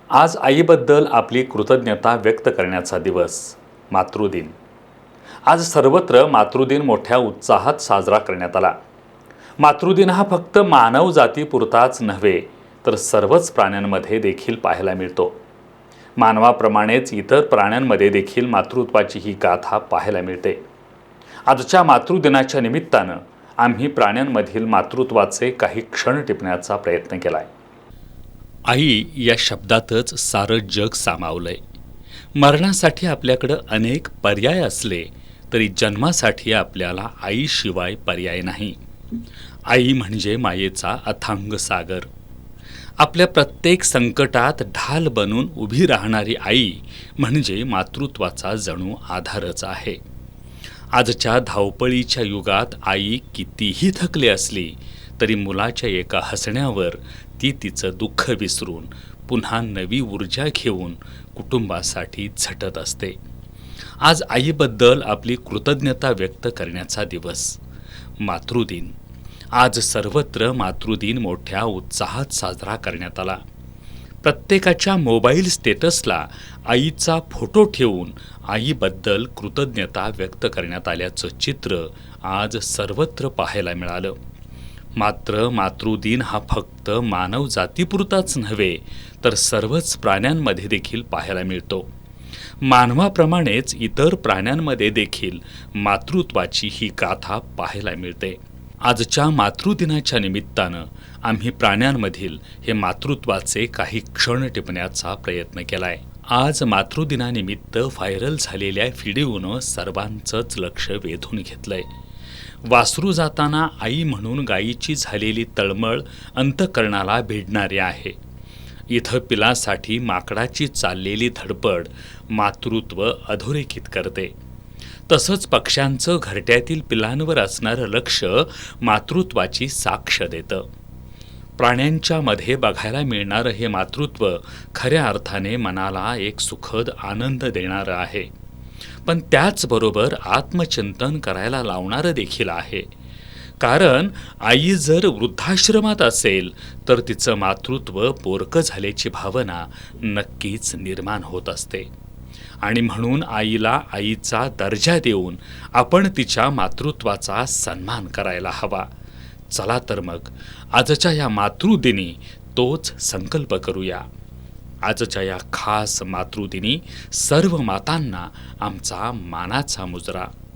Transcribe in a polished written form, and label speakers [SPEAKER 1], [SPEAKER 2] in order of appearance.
[SPEAKER 1] आज आईबद्दल आपली कृतज्ञता व्यक्त करण्याचा दिवस मातृदिन. आज सर्वत्र मातृदिन मोठ्या उत्साहात साजरा करण्यात आला. मातृदिन हा फक्त मानव जातीपुरताच नव्हे तर सर्वच प्राण्यांमध्ये देखील पाहायला मिळतो. मानवाप्रमाणेच इतर प्राण्यांमध्ये देखील मातृत्वाची ही गाथा पाहायला मिळते. आजच्या मातृदिनाच्या निमित्तानं आम्ही प्राण्यांमधील मातृत्वाचे काही क्षण टिपण्याचा प्रयत्न केलाय. आई या शब्दातच सारं जग सामावलंय. मरणासाठी आपल्याकडं अनेक पर्याय असले तरी जन्मासाठी आपल्याला आईशिवाय पर्याय नाही. आई म्हणजे मायेचा अथांग सागर. आपल्या प्रत्येक संकटात ढाल बनून उभी राहणारी आई म्हणजे मातृत्वाचा जणू आधारच आहे. आजच्या धावपळीच्या युगात आई कितीही थकली असली तरी मुलाच्या एका हसण्यावर ती तिचं दुःख विसरून पुन्हा नवी ऊर्जा घेऊन कुटुंबासाठी झटत असते. आज आईबद्दल आपली कृतज्ञता व्यक्त करण्याचा दिवस मातृदिन. आज सर्वत्र मातृदिन मोठ्या उत्साहात साजरा करण्यात आला. प्रत्येकाच्या मोबाईल स्टेटसला आईचा फोटो ठेवून आईबद्दल कृतज्ञता व्यक्त करण्यात आल्याचं चित्र आज सर्वत्र पाहायला मिळालं. मात्र मातृदिन हा फक्त मानव जातीपुरताच नव्हे तर सर्वच प्राण्यांमध्ये देखील पाहायला मिळतो. मानवाप्रमाणेच इतर प्राण्यांमध्ये देखील मातृत्वाची ही गाथा पाहायला मिळते. आजच्या मातृदिनाच्या निमित्तानं आम्ही प्राण्यांमधील हे मातृत्वाचे काही क्षण टिपण्याचा प्रयत्न केलाय. आज मातृदिनानिमित्त व्हायरल झालेल्या व्हिडिओनं सर्वांचंच लक्ष वेधून घेतलंय. वासरू जाताना आई म्हणून गायीची झालेली तळमळ अंतःकरणाला भिडणारी आहे. इथं पिलासाठी माकडाची चाललेली धडपड मातृत्व अधोरेखित करते. तसंच पक्ष्यांचं घरट्यातील पिलांवर असणारं लक्ष मातृत्वाची साक्ष देतं. प्राण्यांच्या मध्ये बघायला मिळणारं हे मातृत्व खऱ्या अर्थाने मनाला एक सुखद आनंद देणारं आहे, पण त्याचबरोबर आत्मचिंतन करायला लावणारं देखील आहे. कारण आई जर वृद्धाश्रमात असेल तर तिचं मातृत्व पोरकं झाल्याची भावना नक्कीच निर्माण होत असते. आणि म्हणून आईला आईचा दर्जा देऊन आपण तिच्या मातृत्वाचा सन्मान करायला हवा. चला तर मग आजच्या या मातृदिनी तोच संकल्प करूया. आजच्या या खास मातृदिनी सर्व मातांना आमचा मानाचा मुजरा.